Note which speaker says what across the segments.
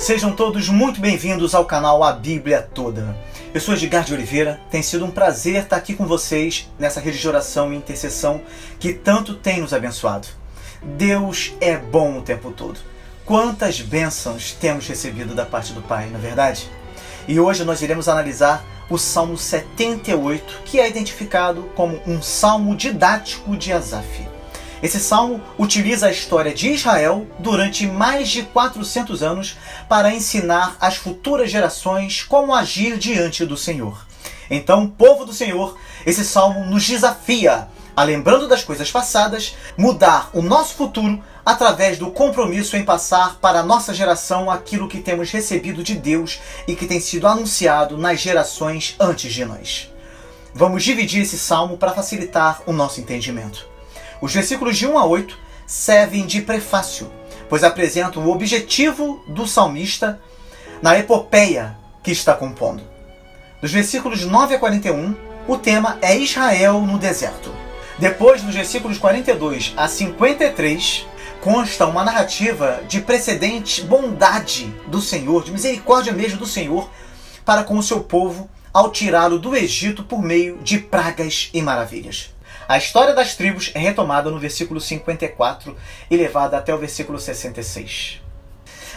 Speaker 1: Sejam todos muito bem-vindos ao canal A Bíblia Toda. Eu sou Edgar de Oliveira, tem sido um prazer estar aqui com vocês nessa rede de oração e intercessão que tanto tem nos abençoado. Deus é bom o tempo todo. Quantas bênçãos temos recebido da parte do Pai, não é verdade? E hoje nós iremos analisar o Salmo 78, que é identificado como um salmo didático de Asaf. Esse salmo utiliza a história de Israel durante mais de 400 anos para ensinar às futuras gerações como agir diante do Senhor. Então, povo do Senhor, esse salmo nos desafia a, lembrando das coisas passadas, mudar o nosso futuro através do compromisso em passar para a nossa geração aquilo que temos recebido de Deus e que tem sido anunciado nas gerações antes de nós. Vamos dividir esse salmo para facilitar o nosso entendimento. Os versículos de 1 a 8 servem de prefácio, pois apresentam o objetivo do salmista na epopeia que está compondo. Dos versículos 9 a 41, o tema é Israel no deserto. Depois, nos versículos 42 a 53, consta uma narrativa de precedente bondade do Senhor, de misericórdia mesmo do Senhor, para com o seu povo ao tirá-lo do Egito por meio de pragas e maravilhas. A história das tribos é retomada no versículo 54 e levada até o versículo 66.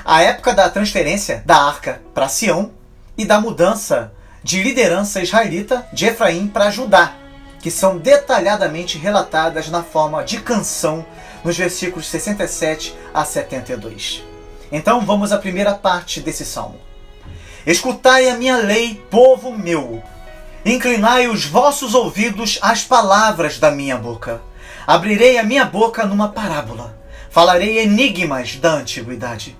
Speaker 1: A época da transferência da arca para Sião e da mudança de liderança israelita de Efraim para Judá, que são detalhadamente relatadas na forma de canção nos versículos 67 a 72. Então vamos à primeira parte desse salmo. Escutai a minha lei, povo meu. Inclinai os vossos ouvidos às palavras da minha boca. Abrirei a minha boca numa parábola. Falarei enigmas da antiguidade,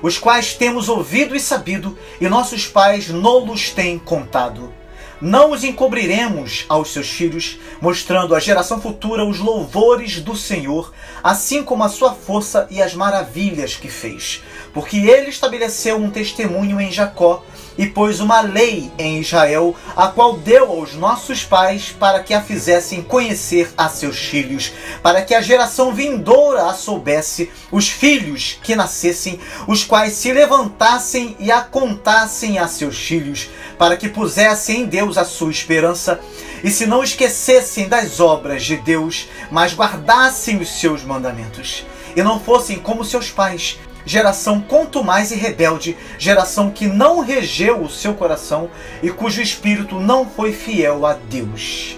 Speaker 1: os quais temos ouvido e sabido, e nossos pais nos têm contado. Não os encobriremos aos seus filhos, mostrando à geração futura os louvores do Senhor, assim como a sua força e as maravilhas que fez. Porque ele estabeleceu um testemunho em Jacó, e pôs uma lei em Israel, a qual deu aos nossos pais para que a fizessem conhecer a seus filhos, para que a geração vindoura a soubesse, os filhos que nascessem, os quais se levantassem e a contassem a seus filhos, para que pusessem em Deus a sua esperança, e se não esquecessem das obras de Deus, mas guardassem os seus mandamentos, e não fossem como seus pais, geração contumaz e rebelde, geração que não regeu o seu coração e cujo espírito não foi fiel a Deus.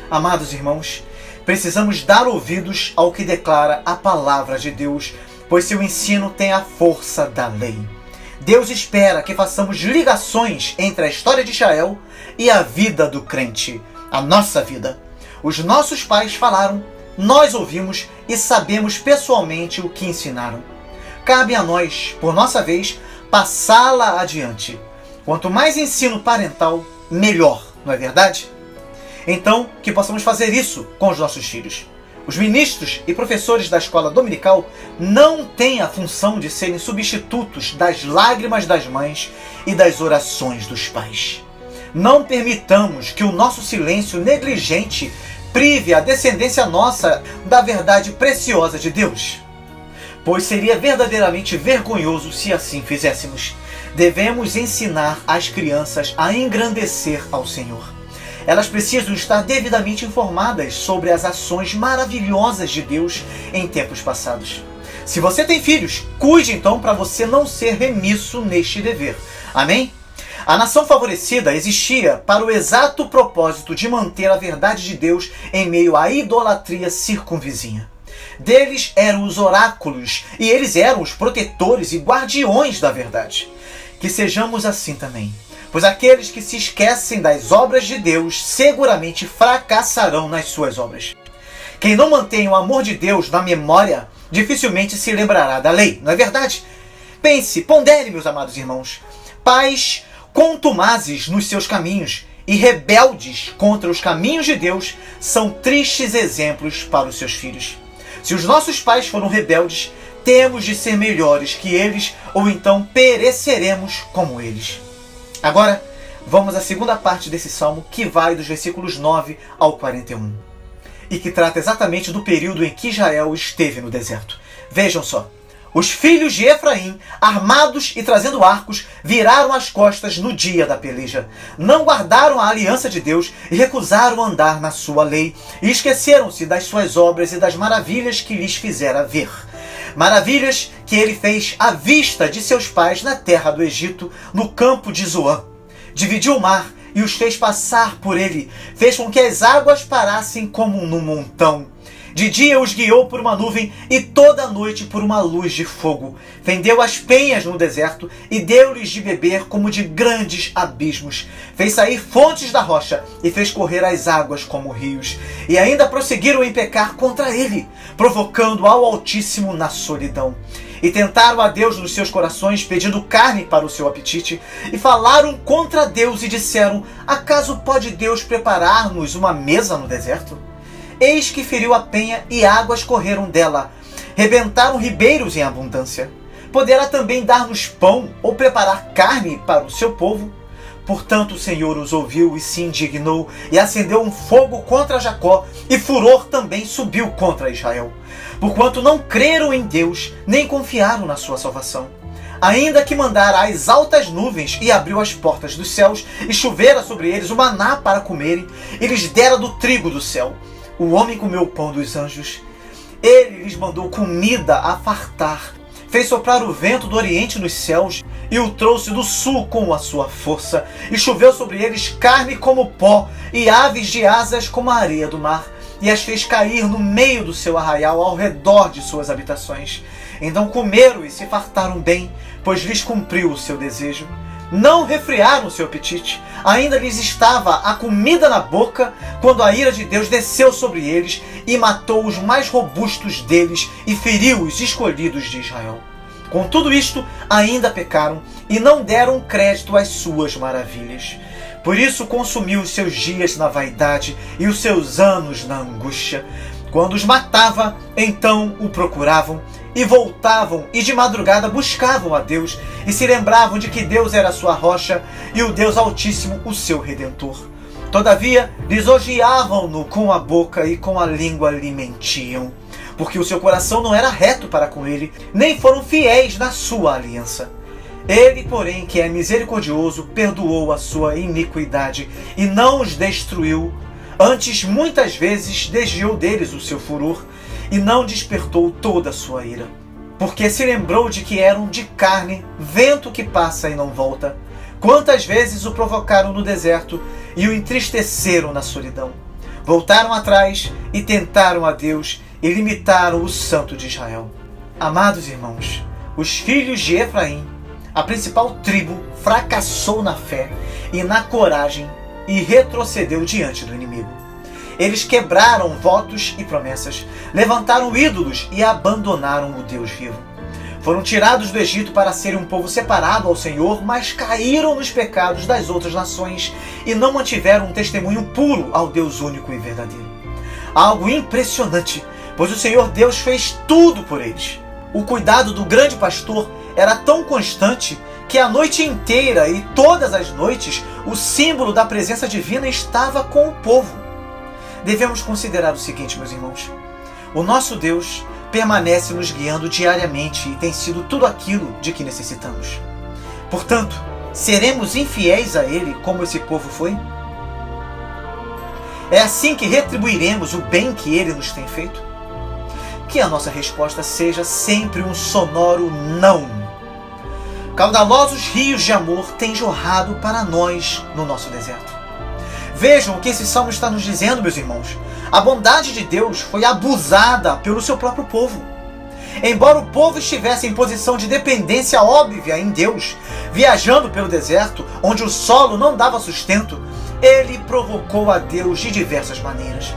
Speaker 1: Amados irmãos, precisamos dar ouvidos ao que declara a palavra de Deus, pois seu ensino tem a força da lei. Deus espera que façamos ligações entre a história de Israel e a vida do crente, a nossa vida. Os nossos pais falaram, nós ouvimos e sabemos pessoalmente o que ensinaram. Cabe a nós, por nossa vez, passá-la adiante. Quanto mais ensino parental, melhor, não é verdade? Então, que possamos fazer isso com os nossos filhos. Os ministros e professores da escola dominical não têm a função de serem substitutos das lágrimas das mães e das orações dos pais. Não permitamos que o nosso silêncio negligente prive a descendência nossa da verdade preciosa de Deus, pois seria verdadeiramente vergonhoso se assim fizéssemos. Devemos ensinar as crianças a engrandecer ao Senhor. Elas precisam estar devidamente informadas sobre as ações maravilhosas de Deus em tempos passados. Se você tem filhos, cuide então para você não ser remisso neste dever. Amém? A nação favorecida existia para o exato propósito de manter a verdade de Deus em meio à idolatria circunvizinha. Deles eram os oráculos, e eles eram os protetores e guardiões da verdade. Que sejamos assim também, pois aqueles que se esquecem das obras de Deus seguramente fracassarão nas suas obras. Quem não mantém o amor de Deus na memória, dificilmente se lembrará da lei, não é verdade? Pense, pondere, meus amados irmãos. Pais contumazes nos seus caminhos e rebeldes contra os caminhos de Deus são tristes exemplos para os seus filhos. Se os nossos pais foram rebeldes, temos de ser melhores que eles, ou então pereceremos como eles. Agora, vamos à segunda parte desse salmo, que vai dos versículos 9 ao 41, e que trata exatamente do período em que Israel esteve no deserto. Vejam só. Os filhos de Efraim, armados e trazendo arcos, viraram as costas no dia da peleja. Não guardaram a aliança de Deus e recusaram andar na sua lei, e esqueceram-se das suas obras e das maravilhas que lhes fizera ver. Maravilhas que ele fez à vista de seus pais na terra do Egito, no campo de Zoã. Dividiu o mar e os fez passar por ele, fez com que as águas parassem como num montão. De dia os guiou por uma nuvem e toda a noite por uma luz de fogo. Fendeu as penhas no deserto e deu-lhes de beber como de grandes abismos. Fez sair fontes da rocha e fez correr as águas como rios. E ainda prosseguiram em pecar contra ele, provocando ao Altíssimo na solidão. E tentaram a Deus nos seus corações, pedindo carne para o seu apetite. E falaram contra Deus e disseram: acaso pode Deus preparar-nos uma mesa no deserto? Eis que feriu a penha e águas correram dela. Rebentaram ribeiros em abundância. Poderá também dar-nos pão ou preparar carne para o seu povo? Portanto o Senhor os ouviu e se indignou, e acendeu um fogo contra Jacó, e furor também subiu contra Israel. Porquanto não creram em Deus, nem confiaram na sua salvação. Ainda que mandara as altas nuvens e abriu as portas dos céus, e chovera sobre eles o maná para comerem, e lhes dera do trigo do céu. O homem comeu o pão dos anjos. Ele lhes mandou comida a fartar. Fez soprar o vento do oriente nos céus e o trouxe do sul com a sua força. E choveu sobre eles carne como pó e aves de asas como a areia do mar. E as fez cair no meio do seu arraial ao redor de suas habitações. Então comeram e se fartaram bem, pois lhes cumpriu o seu desejo. Não refriaram o seu apetite, ainda lhes estava a comida na boca, quando a ira de Deus desceu sobre eles e matou os mais robustos deles e feriu os escolhidos de Israel. Com tudo isto, ainda pecaram e não deram crédito às suas maravilhas. Por isso consumiu os seus dias na vaidade e os seus anos na angústia. Quando os matava, então o procuravam, e voltavam e de madrugada buscavam a Deus e se lembravam de que Deus era a sua rocha e o Deus Altíssimo o seu Redentor. Todavia lisonjeavam-no com a boca e com a língua lhe mentiam, porque o seu coração não era reto para com ele, nem foram fiéis na sua aliança. Ele, porém, que é misericordioso, perdoou a sua iniquidade e não os destruiu. Antes, muitas vezes, desviou deles o seu furor e não despertou toda a sua ira. Porque se lembrou de que eram de carne, vento que passa e não volta. Quantas vezes o provocaram no deserto e o entristeceram na solidão. Voltaram atrás e tentaram a Deus e limitaram o Santo de Israel. Amados irmãos, os filhos de Efraim, a principal tribo, fracassou na fé e na coragem e retrocedeu diante do inimigo. Eles quebraram votos e promessas, levantaram ídolos e abandonaram o Deus vivo. Foram tirados do Egito para serem um povo separado ao Senhor, mas caíram nos pecados das outras nações e não mantiveram um testemunho puro ao Deus único e verdadeiro. Algo impressionante, pois o Senhor Deus fez tudo por eles. O cuidado do grande pastor era tão constante que a noite inteira e todas as noites o símbolo da presença divina estava com o povo. Devemos considerar o seguinte, meus irmãos: o nosso Deus permanece nos guiando diariamente e tem sido tudo aquilo de que necessitamos. Portanto, seremos infiéis a Ele como esse povo foi? É assim que retribuiremos o bem que Ele nos tem feito? Que a nossa resposta seja sempre um sonoro não. Caudalosos rios de amor têm jorrado para nós no nosso deserto. Vejam o que esse salmo está nos dizendo, meus irmãos. A bondade de Deus foi abusada pelo seu próprio povo. Embora o povo estivesse em posição de dependência óbvia em Deus, viajando pelo deserto, onde o solo não dava sustento, ele provocou a Deus de diversas maneiras.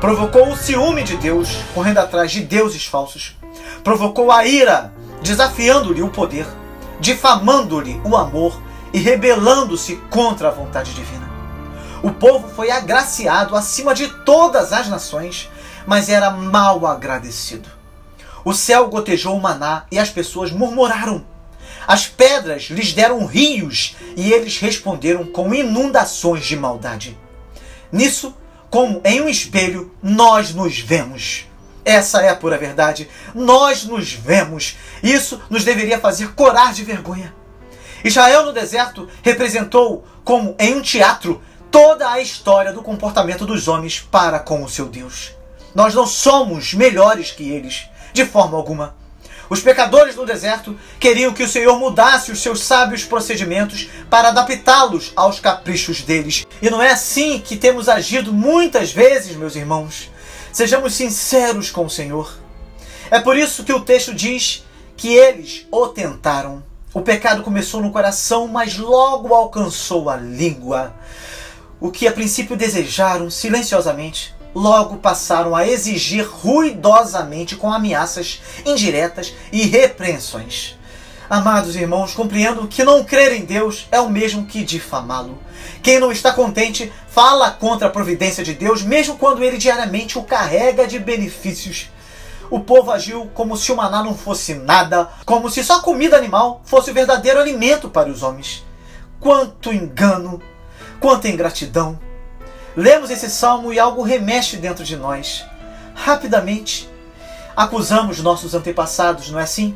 Speaker 1: Provocou o ciúme de Deus, correndo atrás de deuses falsos. Provocou a ira, desafiando-lhe o poder, difamando-lhe o amor e rebelando-se contra a vontade divina. O povo foi agraciado acima de todas as nações, mas era mal agradecido. O céu gotejou o maná e as pessoas murmuraram. As pedras lhes deram rios e eles responderam com inundações de maldade. Nisso, como em um espelho, nós nos vemos. Essa é a pura verdade. Nós nos vemos. Isso nos deveria fazer corar de vergonha. Israel no deserto representou, como em um teatro, toda a história do comportamento dos homens para com o seu Deus. Nós não somos melhores que eles, de forma alguma. Os pecadores no deserto queriam que o Senhor mudasse os seus sábios procedimentos para adaptá-los aos caprichos deles. E não é assim que temos agido muitas vezes, meus irmãos. Sejamos sinceros com o Senhor. É por isso que o texto diz que eles o tentaram. O pecado começou no coração, mas logo alcançou a língua. O que a princípio desejaram silenciosamente, logo passaram a exigir ruidosamente com ameaças indiretas e repreensões. Amados irmãos, compreendo que não crer em Deus é o mesmo que difamá-lo. Quem não está contente fala contra a providência de Deus, mesmo quando ele diariamente o carrega de benefícios. O povo agiu como se o maná não fosse nada, como se só comida animal fosse o verdadeiro alimento para os homens. Quanto engano, quanta ingratidão! Lemos esse salmo e algo remexe dentro de nós. Rapidamente, acusamos nossos antepassados, não é assim?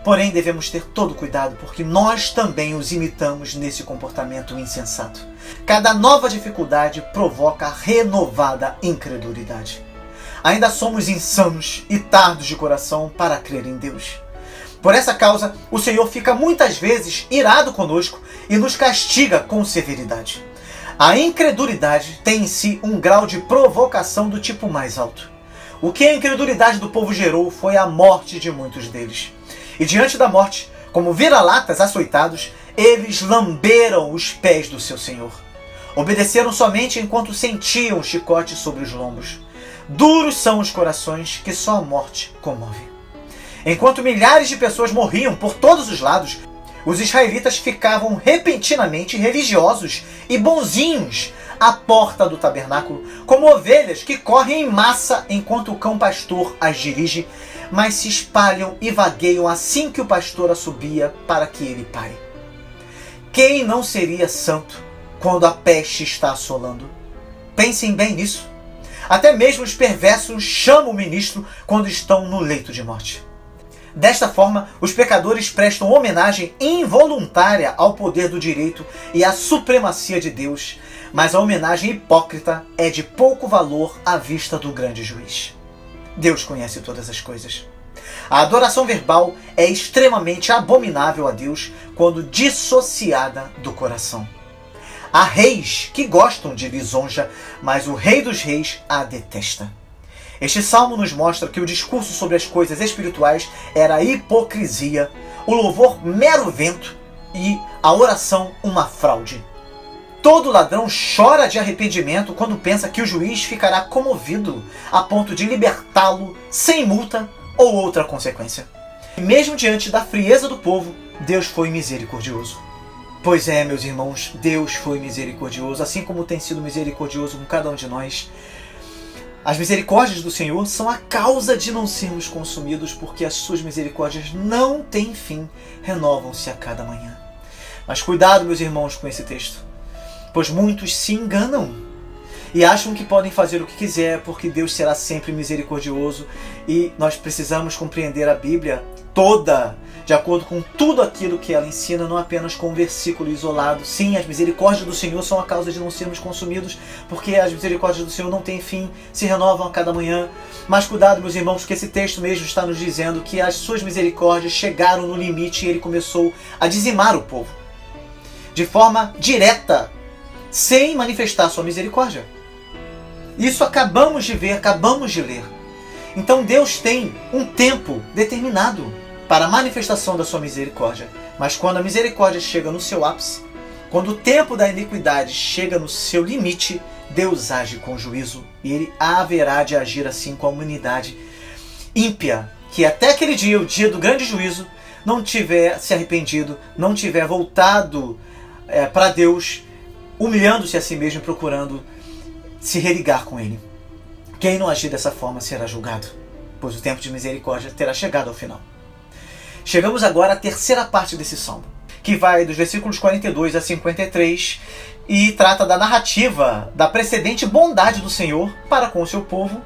Speaker 1: Porém, devemos ter todo cuidado, porque nós também os imitamos nesse comportamento insensato. Cada nova dificuldade provoca renovada incredulidade. Ainda somos insanos e tardos de coração para crer em Deus. Por essa causa, o Senhor fica muitas vezes irado conosco e nos castiga com severidade. A incredulidade tem em si um grau de provocação do tipo mais alto. O que a incredulidade do povo gerou foi a morte de muitos deles. E diante da morte, como vira-latas açoitados, eles lamberam os pés do seu Senhor. Obedeceram somente enquanto sentiam o chicote sobre os lombos. Duros são os corações que só a morte comove. Enquanto milhares de pessoas morriam por todos os lados, os israelitas ficavam repentinamente religiosos e bonzinhos à porta do tabernáculo, como ovelhas que correm em massa enquanto o cão pastor as dirige, mas se espalham e vagueiam assim que o pastor assobia para que ele pare. Quem não seria santo quando a peste está assolando? Pensem bem nisso. Até mesmo os perversos chamam o ministro quando estão no leito de morte. Desta forma, os pecadores prestam homenagem involuntária ao poder do direito e à supremacia de Deus, mas a homenagem hipócrita é de pouco valor à vista do grande juiz. Deus conhece todas as coisas. A adoração verbal é extremamente abominável a Deus quando dissociada do coração. Há reis que gostam de lisonja, mas o Rei dos Reis a detesta. Este salmo nos mostra que o discurso sobre as coisas espirituais era hipocrisia, o louvor mero vento e a oração uma fraude. Todo ladrão chora de arrependimento quando pensa que o juiz ficará comovido a ponto de libertá-lo sem multa ou outra consequência. E mesmo diante da frieza do povo, Deus foi misericordioso. Pois é, meus irmãos, Deus foi misericordioso, assim como tem sido misericordioso com cada um de nós. As misericórdias do Senhor são a causa de não sermos consumidos, porque as suas misericórdias não têm fim, renovam-se a cada manhã. Mas cuidado, meus irmãos, com esse texto, pois muitos se enganam e acham que podem fazer o que quiser, porque Deus será sempre misericordioso, e nós precisamos compreender a Bíblia toda, de acordo com tudo aquilo que ela ensina, não apenas com um versículo isolado. Sim, as misericórdias do Senhor são a causa de não sermos consumidos, porque as misericórdias do Senhor não têm fim, se renovam a cada manhã. Mas cuidado, meus irmãos, porque esse texto mesmo está nos dizendo que as suas misericórdias chegaram no limite e ele começou a dizimar o povo, de forma direta, sem manifestar sua misericórdia. Isso acabamos de ver, acabamos de ler. Então Deus tem um tempo determinado para a manifestação da sua misericórdia. Mas quando a misericórdia chega no seu ápice, quando o tempo da iniquidade chega no seu limite, Deus age com juízo e ele haverá de agir assim com a humanidade ímpia, que até aquele dia, o dia do grande juízo, não tiver se arrependido, não tiver voltado para Deus, humilhando-se a si mesmo e procurando se religar com ele. Quem não agir dessa forma será julgado, pois o tempo de misericórdia terá chegado ao final. Chegamos agora à terceira parte desse salmo, que vai dos versículos 42 a 53 e trata da narrativa da precedente bondade do Senhor para com o seu povo,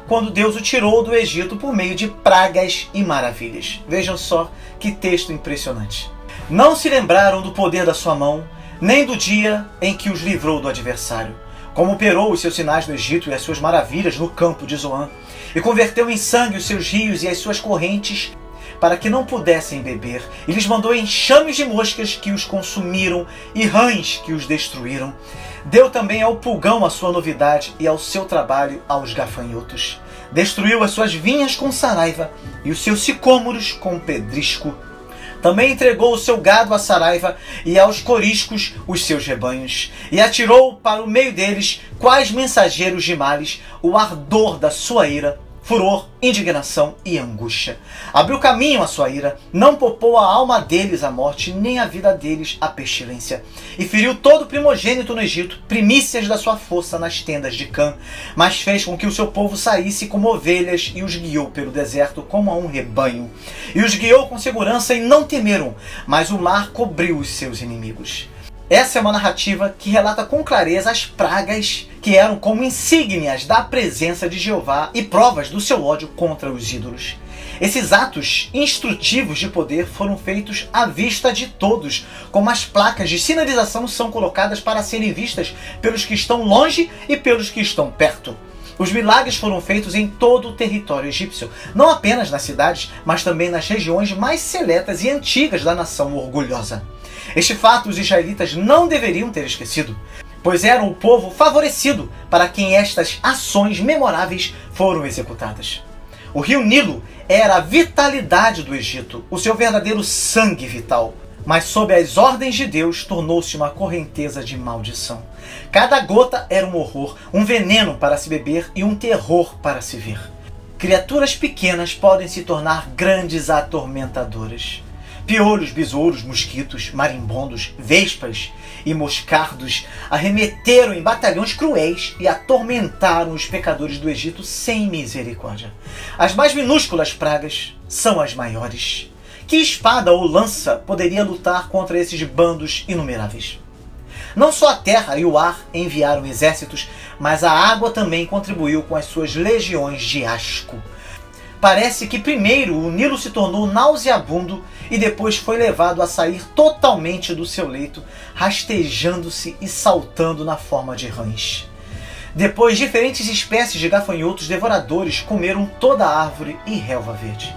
Speaker 1: quando Deus o tirou do Egito por meio de pragas e maravilhas. Vejam só que texto impressionante. Não se lembraram do poder da sua mão, nem do dia em que os livrou do adversário, como operou os seus sinais no Egito e as suas maravilhas no campo de Zoan, e converteu em sangue os seus rios e as suas correntes, para que não pudessem beber, e lhes mandou enxames de moscas que os consumiram e rãs que os destruíram. Deu também ao pulgão a sua novidade e ao seu trabalho aos gafanhotos. Destruiu as suas vinhas com saraiva e os seus sicômoros com pedrisco. Também entregou o seu gado à saraiva e aos coriscos os seus rebanhos, e atirou para o meio deles, quais mensageiros de males, o ardor da sua ira, furor, indignação e angústia. Abriu caminho à sua ira, não poupou a alma deles à morte, nem a vida deles à pestilência. E feriu todo primogênito no Egito, primícias da sua força nas tendas de Cã, mas fez com que o seu povo saísse como ovelhas e os guiou pelo deserto como a um rebanho. E os guiou com segurança e não temeram, mas o mar cobriu os seus inimigos. Essa é uma narrativa que relata com clareza as pragas que eram como insígnias da presença de Jeová e provas do seu ódio contra os ídolos. Esses atos instrutivos de poder foram feitos à vista de todos, como as placas de sinalização são colocadas para serem vistas pelos que estão longe e pelos que estão perto. Os milagres foram feitos em todo o território egípcio, não apenas nas cidades, mas também nas regiões mais seletas e antigas da nação orgulhosa. Este fato os israelitas não deveriam ter esquecido, pois eram o povo favorecido para quem estas ações memoráveis foram executadas. O rio Nilo era a vitalidade do Egito, o seu verdadeiro sangue vital, mas sob as ordens de Deus tornou-se uma correnteza de maldição. Cada gota era um horror, um veneno para se beber e um terror para se ver. Criaturas pequenas podem se tornar grandes atormentadoras. Piolhos, besouros, mosquitos, marimbondos, vespas e moscardos arremeteram em batalhões cruéis e atormentaram os pecadores do Egito sem misericórdia. As mais minúsculas pragas são as maiores. Que espada ou lança poderia lutar contra esses bandos inumeráveis? Não só a terra e o ar enviaram exércitos, mas a água também contribuiu com as suas legiões de asco. Parece que primeiro o Nilo se tornou nauseabundo e depois foi levado a sair totalmente do seu leito, rastejando-se e saltando na forma de rãs. Depois, diferentes espécies de gafanhotos devoradores comeram toda a árvore e relva verde.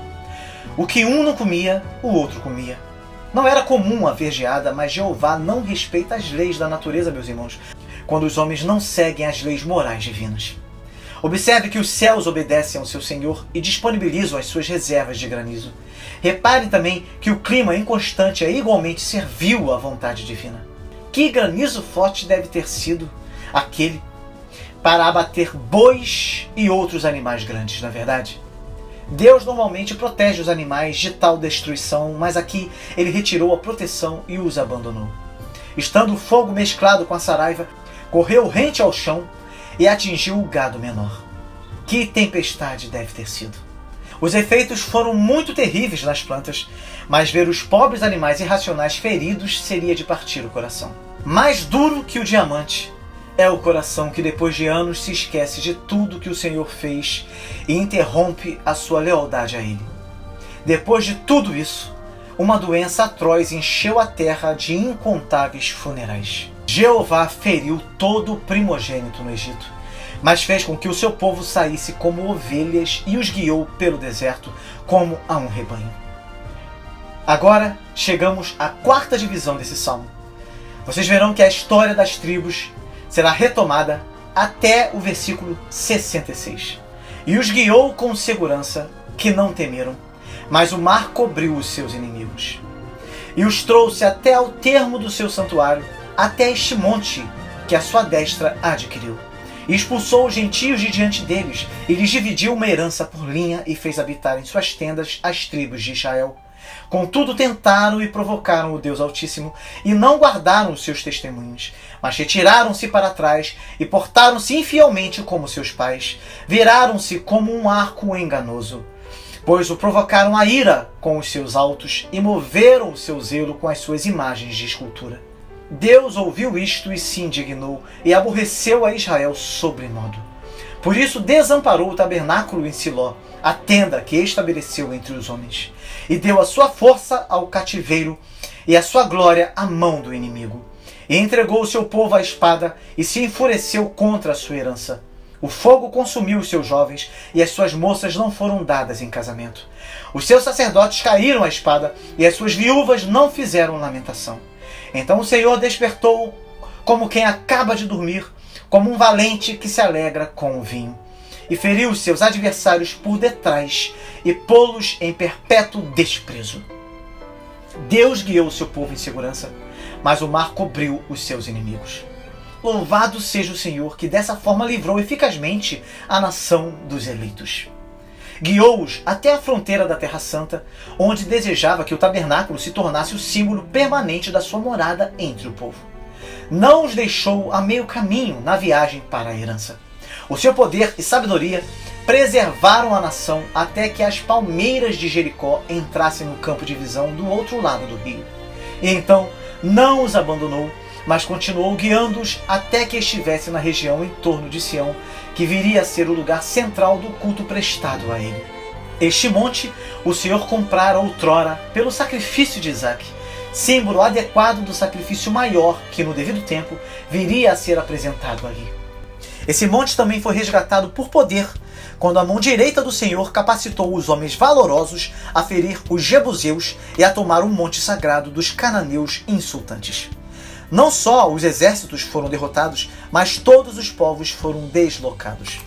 Speaker 1: O que um não comia, o outro comia. Não era comum haver geada, mas Jeová não respeita as leis da natureza, meus irmãos, quando os homens não seguem as leis morais divinas. Observe que os céus obedecem ao seu Senhor e disponibilizam as suas reservas de granizo. Repare também que o clima inconstante é igualmente servil à vontade divina. Que granizo forte deve ter sido aquele para abater bois e outros animais grandes, não é verdade? Deus normalmente protege os animais de tal destruição, mas aqui ele retirou a proteção e os abandonou. Estando o fogo mesclado com a saraiva, correu rente ao chão e atingiu o gado menor. Que tempestade deve ter sido! Os efeitos foram muito terríveis nas plantas, mas ver os pobres animais irracionais feridos seria de partir o coração. Mais duro que o diamante é o coração que depois de anos se esquece de tudo que o Senhor fez e interrompe a sua lealdade a Ele. Depois de tudo isso, uma doença atroz encheu a terra de incontáveis funerais. Jeová feriu todo o primogênito no Egito, mas fez com que o seu povo saísse como ovelhas e os guiou pelo deserto como a um rebanho. Agora chegamos à quarta divisão desse salmo. Vocês verão que a história das tribos será retomada até o versículo 66. E os guiou com segurança, que não temeram, mas o mar cobriu os seus inimigos. E os trouxe até ao termo do seu santuário, até este monte que a sua destra adquiriu. E expulsou os gentios de diante deles, e lhes dividiu uma herança por linha, e fez habitar em suas tendas as tribos de Israel. Contudo tentaram e provocaram o Deus Altíssimo, e não guardaram os seus testemunhos, mas retiraram-se para trás, e portaram-se infielmente como seus pais, viraram-se como um arco enganoso, pois o provocaram a ira com os seus altos, e moveram o seu zelo com as suas imagens de escultura. Deus ouviu isto e se indignou, e aborreceu a Israel sobremodo. Por isso desamparou o tabernáculo em Siló, a tenda que estabeleceu entre os homens, e deu a sua força ao cativeiro e a sua glória à mão do inimigo. E entregou o seu povo à espada e se enfureceu contra a sua herança. O fogo consumiu os seus jovens e as suas moças não foram dadas em casamento. Os seus sacerdotes caíram à espada e as suas viúvas não fizeram lamentação. Então o Senhor despertou como quem acaba de dormir, como um valente que se alegra com o vinho, e feriu os seus adversários por detrás e pô-los em perpétuo desprezo. Deus guiou o seu povo em segurança, mas o mar cobriu os seus inimigos. Louvado seja o Senhor, que dessa forma livrou eficazmente a nação dos eleitos. Guiou-os até a fronteira da Terra Santa, onde desejava que o tabernáculo se tornasse o símbolo permanente da sua morada entre o povo. Não os deixou a meio caminho na viagem para a herança. O seu poder e sabedoria preservaram a nação até que as palmeiras de Jericó entrassem no campo de visão do outro lado do rio. E então não os abandonou, mas continuou guiando-os até que estivesse na região em torno de Sião, que viria a ser o lugar central do culto prestado a ele. Este monte o Senhor comprara outrora pelo sacrifício de Isaque, símbolo adequado do sacrifício maior que no devido tempo viria a ser apresentado ali. Esse monte também foi resgatado por poder, quando a mão direita do Senhor capacitou os homens valorosos a ferir os jebuseus e a tomar o monte sagrado dos cananeus insultantes. Não só os exércitos foram derrotados, mas todos os povos foram deslocados.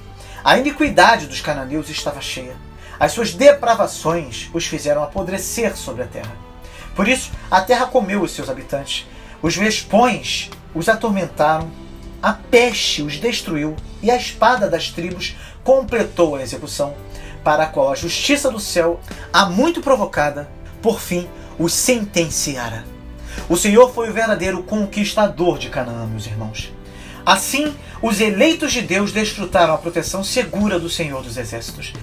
Speaker 1: A iniquidade dos cananeus estava cheia. As suas depravações os fizeram apodrecer sobre a terra. Por isso, a terra comeu os seus habitantes. Os vespões os atormentaram, a peste os destruiu e a espada das tribos completou a execução, para a qual a justiça do céu, há muito provocada, por fim os sentenciara. O Senhor foi o verdadeiro conquistador de Canaã, meus irmãos. Assim, os eleitos de Deus desfrutaram a proteção segura do Senhor dos Exércitos,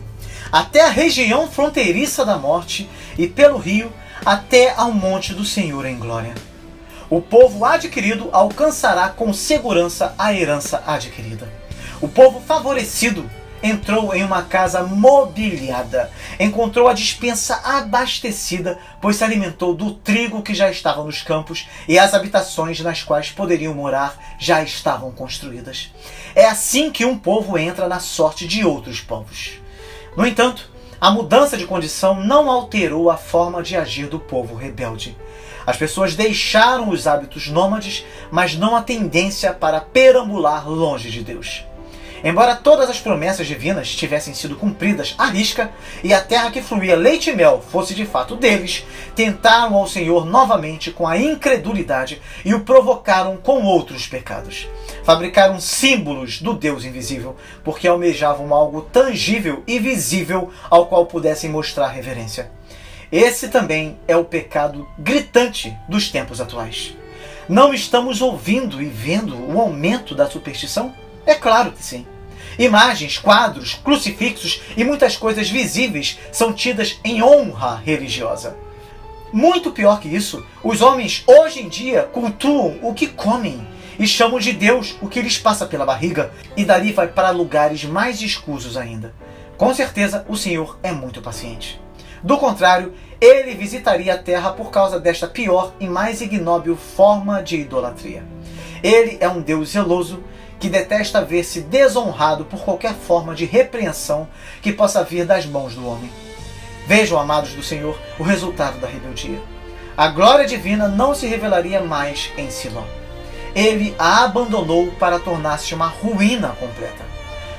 Speaker 1: até a região fronteiriça da morte e pelo rio, até ao monte do Senhor em glória. O povo adquirido alcançará com segurança a herança adquirida. O povo favorecido entrou em uma casa mobiliada, encontrou a despensa abastecida, pois se alimentou do trigo que já estava nos campos e as habitações nas quais poderiam morar já estavam construídas. É assim que um povo entra na sorte de outros povos. No entanto, a mudança de condição não alterou a forma de agir do povo rebelde. As pessoas deixaram os hábitos nômades, mas não a tendência para perambular longe de Deus. Embora todas as promessas divinas tivessem sido cumpridas à risca e a terra que fluía leite e mel fosse de fato deles, tentaram ao Senhor novamente com a incredulidade e o provocaram com outros pecados. Fabricaram símbolos do Deus invisível, porque almejavam algo tangível e visível ao qual pudessem mostrar reverência. Esse também é o pecado gritante dos tempos atuais. Não estamos ouvindo e vendo o aumento da superstição? É claro que sim. Imagens, quadros, crucifixos e muitas coisas visíveis são tidas em honra religiosa. Muito pior que isso, os homens hoje em dia cultuam o que comem e chamam de Deus o que lhes passa pela barriga e dali vai para lugares mais escusos ainda. Com certeza o Senhor é muito paciente. Do contrário, ele visitaria a terra por causa desta pior e mais ignóbil forma de idolatria. Ele é um Deus zeloso que detesta ver-se desonrado por qualquer forma de repreensão que possa vir das mãos do homem. Vejam, amados do Senhor, o resultado da rebeldia. A glória divina não se revelaria mais em Siló. Ele a abandonou para tornar-se uma ruína completa.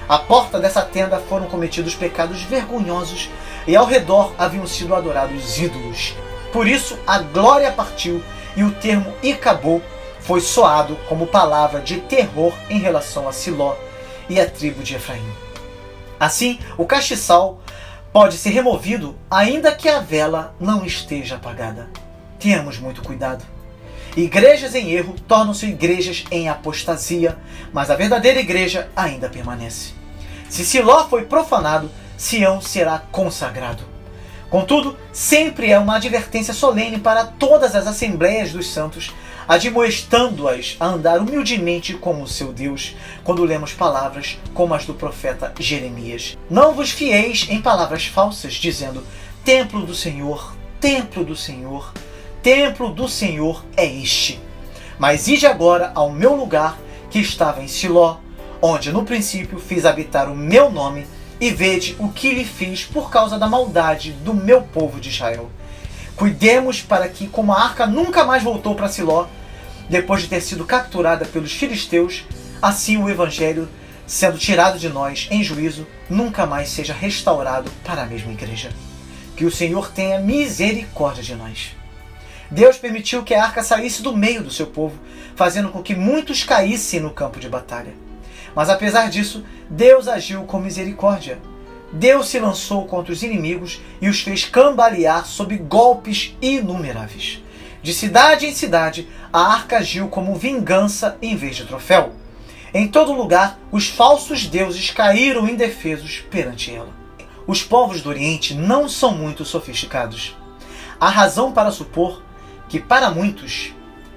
Speaker 1: À porta dessa tenda foram cometidos pecados vergonhosos e ao redor haviam sido adorados ídolos. Por isso a glória partiu e o termo Icabô foi soado como palavra de terror em relação a Siló e a tribo de Efraim. Assim, o castiçal pode ser removido ainda que a vela não esteja apagada. Tenhamos muito cuidado. Igrejas em erro tornam-se igrejas em apostasia, mas a verdadeira igreja ainda permanece. Se Siló foi profanado, Sião será consagrado. Contudo, sempre é uma advertência solene para todas as assembleias dos santos admoestando-as a andar humildemente como o seu Deus, quando lemos palavras como as do profeta Jeremias. Não vos fieis em palavras falsas, dizendo: templo do Senhor, templo do Senhor, templo do Senhor é este. Mas ide agora ao meu lugar que estava em Siló, onde no princípio fiz habitar o meu nome, e vede o que lhe fiz por causa da maldade do meu povo de Israel. Cuidemos para que, como a arca nunca mais voltou para Siló, depois de ter sido capturada pelos filisteus, assim o evangelho, sendo tirado de nós em juízo, nunca mais seja restaurado para a mesma igreja. Que o Senhor tenha misericórdia de nós. Deus permitiu que a arca saísse do meio do seu povo, fazendo com que muitos caíssem no campo de batalha. Mas apesar disso, Deus agiu com misericórdia. Deus se lançou contra os inimigos e os fez cambalear sob golpes inumeráveis. De cidade em cidade, a arca agiu como vingança em vez de troféu. Em todo lugar, os falsos deuses caíram indefesos perante ela. Os povos do Oriente não são muito sofisticados. Há razão para supor que, para muitos,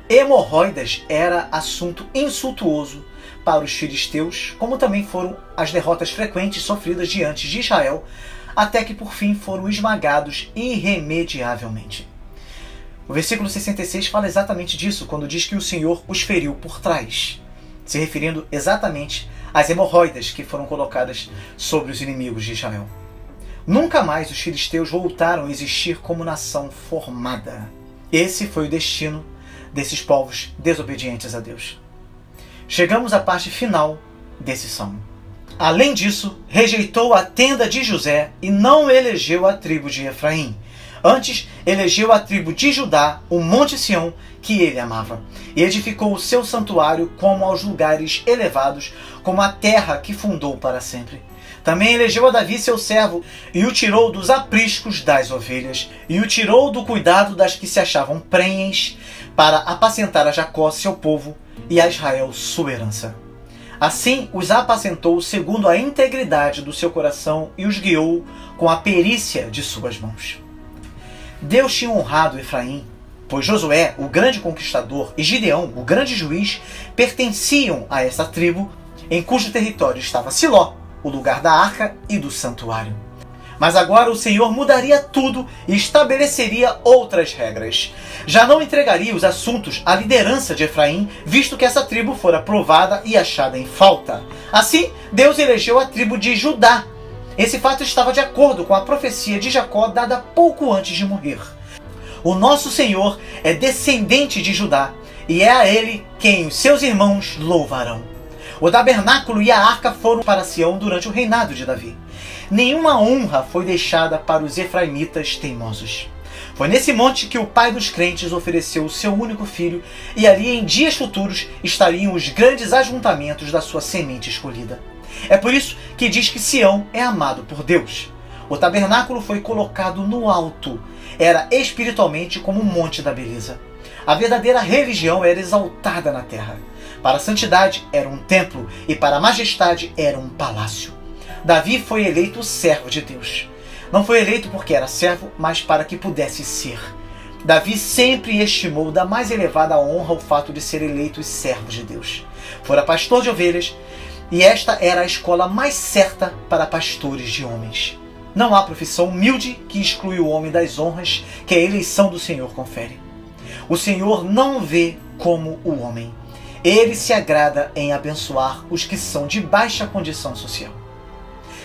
Speaker 1: hemorroidas era assunto insultuoso para os filisteus, como também foram as derrotas frequentes sofridas diante de Israel, até que por fim foram esmagados irremediavelmente. O versículo 66 fala exatamente disso, quando diz que o Senhor os feriu por trás, se referindo exatamente às hemorroidas que foram colocadas sobre os inimigos de Israel. Nunca mais os filisteus voltaram a existir como nação formada. Esse foi o destino desses povos desobedientes a Deus. Chegamos à parte final desse salmo. Além disso, rejeitou a tenda de José e não elegeu a tribo de Efraim. Antes, elegeu a tribo de Judá, o monte Sião, que ele amava, e edificou o seu santuário como aos lugares elevados, como a terra que fundou para sempre. Também elegeu a Davi seu servo, e o tirou dos apriscos das ovelhas, e o tirou do cuidado das que se achavam prenhes, para apacentar a Jacó seu povo, e a Israel sua herança. Assim os apacentou segundo a integridade do seu coração e os guiou com a perícia de suas mãos. Deus tinha honrado Efraim, pois Josué, o grande conquistador, e Gideão, o grande juiz, pertenciam a essa tribo, em cujo território estava Siló, o lugar da arca e do santuário. Mas agora o Senhor mudaria tudo e estabeleceria outras regras. Já não entregaria os assuntos à liderança de Efraim, visto que essa tribo fora provada e achada em falta. Assim, Deus elegeu a tribo de Judá. Esse fato estava de acordo com a profecia de Jacó dada pouco antes de morrer. O nosso Senhor é descendente de Judá, e é a ele quem os seus irmãos louvarão. O tabernáculo e a arca foram para Sião durante o reinado de Davi. Nenhuma honra foi deixada para os efraimitas teimosos. Foi nesse monte que o pai dos crentes ofereceu o seu único filho, e ali em dias futuros estariam os grandes ajuntamentos da sua semente escolhida. É por isso que diz que Sião é amado por Deus. O tabernáculo foi colocado no alto. Era espiritualmente como um monte da beleza. A verdadeira religião era exaltada na terra. Para a santidade era um templo e para a majestade era um palácio. Davi foi eleito servo de Deus. Não foi eleito porque era servo, mas para que pudesse ser. Davi sempre estimou da mais elevada honra o fato de ser eleito servo de Deus. Fora pastor de ovelhas, e esta era a escola mais certa para pastores de homens. Não há profissão humilde que exclui o homem das honras que a eleição do Senhor confere. O Senhor não vê como o homem. Ele se agrada em abençoar os que são de baixa condição social.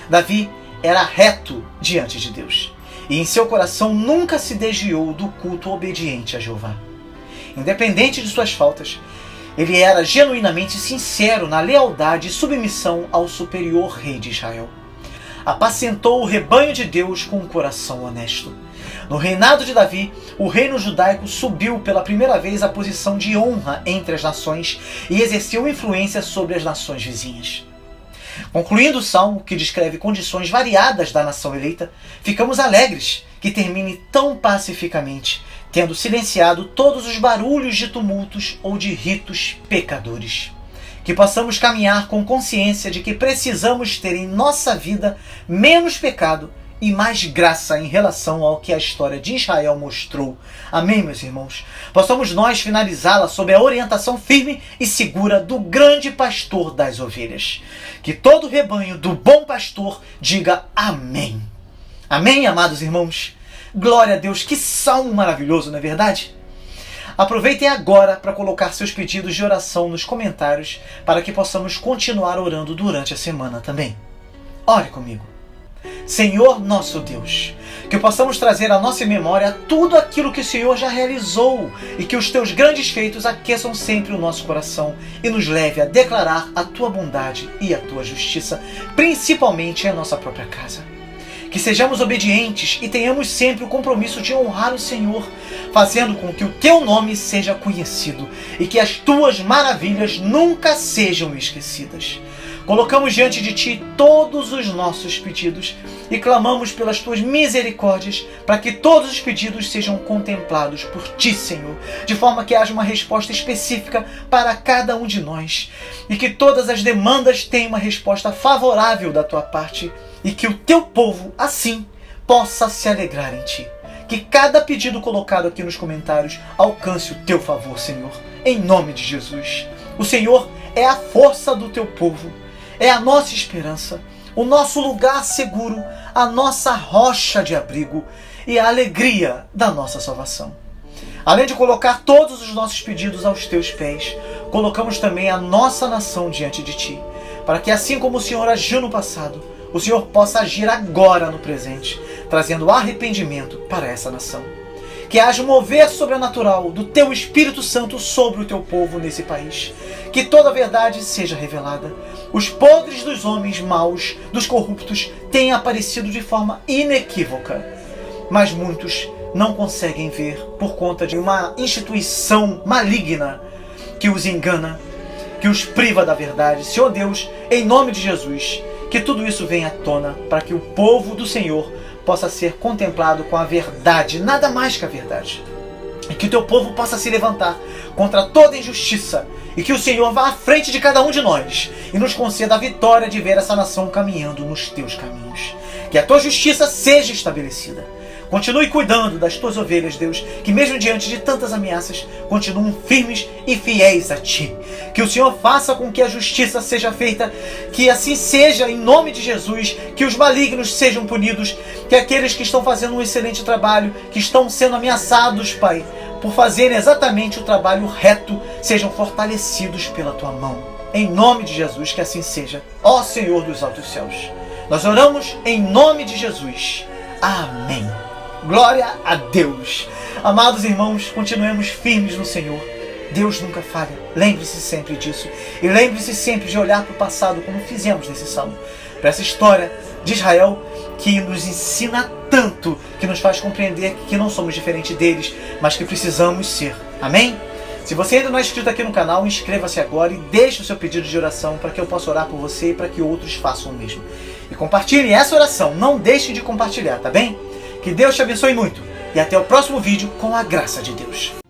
Speaker 1: Davi era reto diante de Deus, e em seu coração nunca se desviou do culto obediente a Jeová. Independente de suas faltas, ele era genuinamente sincero na lealdade e submissão ao superior rei de Israel. Apacentou o rebanho de Deus com um coração honesto. No reinado de Davi, o reino judaico subiu pela primeira vez à posição de honra entre as nações e exerceu influência sobre as nações vizinhas. Concluindo o salmo, que descreve condições variadas da nação eleita, ficamos alegres que termine tão pacificamente, tendo silenciado todos os barulhos de tumultos ou de ritos pecadores. Que possamos caminhar com consciência de que precisamos ter em nossa vida menos pecado e mais graça em relação ao que a história de Israel mostrou. Amém, meus irmãos? Possamos nós finalizá-la sob a orientação firme e segura do grande pastor das ovelhas. Que todo o rebanho do bom pastor diga amém. Amém, amados irmãos? Glória a Deus, que salmo maravilhoso, não é verdade? Aproveitem agora para colocar seus pedidos de oração nos comentários para que possamos continuar orando durante a semana também. Ore comigo. Senhor nosso Deus, que possamos trazer à nossa memória tudo aquilo que o Senhor já realizou e que os teus grandes feitos aqueçam sempre o nosso coração e nos leve a declarar a tua bondade e a tua justiça, principalmente em nossa própria casa. Que sejamos obedientes e tenhamos sempre o compromisso de honrar o Senhor, fazendo com que o teu nome seja conhecido e que as tuas maravilhas nunca sejam esquecidas. Colocamos diante de ti todos os nossos pedidos e clamamos pelas tuas misericórdias para que todos os pedidos sejam contemplados por ti, Senhor, de forma que haja uma resposta específica para cada um de nós e que todas as demandas tenham uma resposta favorável da tua parte e que o teu povo, assim, possa se alegrar em ti. Que cada pedido colocado aqui nos comentários alcance o teu favor, Senhor, em nome de Jesus. O Senhor é a força do teu povo, é a nossa esperança, o nosso lugar seguro, a nossa rocha de abrigo e a alegria da nossa salvação. Além de colocar todos os nossos pedidos aos teus pés, colocamos também a nossa nação diante de ti, para que assim como o Senhor agiu no passado, o Senhor possa agir agora no presente, trazendo arrependimento para essa nação. Que haja um mover sobrenatural do teu Espírito Santo sobre o teu povo nesse país. Que toda a verdade seja revelada. Os podres dos homens maus, dos corruptos, tenham aparecido de forma inequívoca. Mas muitos não conseguem ver por conta de uma instituição maligna que os engana, que os priva da verdade. Senhor Deus, em nome de Jesus, que tudo isso venha à tona para que o povo do Senhor possa ser contemplado com a verdade, nada mais que a verdade. E que o teu povo possa se levantar contra toda injustiça. E que o Senhor vá à frente de cada um de nós e nos conceda a vitória de ver essa nação caminhando nos teus caminhos. Que a tua justiça seja estabelecida. Continue cuidando das tuas ovelhas, Deus, que mesmo diante de tantas ameaças, continuam firmes e fiéis a ti. Que o Senhor faça com que a justiça seja feita, que assim seja em nome de Jesus, que os malignos sejam punidos, que aqueles que estão fazendo um excelente trabalho, que estão sendo ameaçados, Pai, por fazerem exatamente o trabalho reto, sejam fortalecidos pela tua mão. Em nome de Jesus, que assim seja. Ó Senhor dos altos céus, nós oramos em nome de Jesus. Amém. Glória a Deus. Amados irmãos, continuemos firmes no Senhor. Deus nunca falha. Lembre-se sempre disso. E lembre-se sempre de olhar para o passado, como fizemos nesse salmo. Para essa história de Israel que nos ensina tanto, que nos faz compreender que não somos diferentes deles, mas que precisamos ser. Amém? Se você ainda não é inscrito aqui no canal, inscreva-se agora e deixe o seu pedido de oração para que eu possa orar por você e para que outros façam o mesmo. E compartilhe essa oração. Não deixe de compartilhar, tá bem? Que Deus te abençoe muito e até o próximo vídeo com a graça de Deus.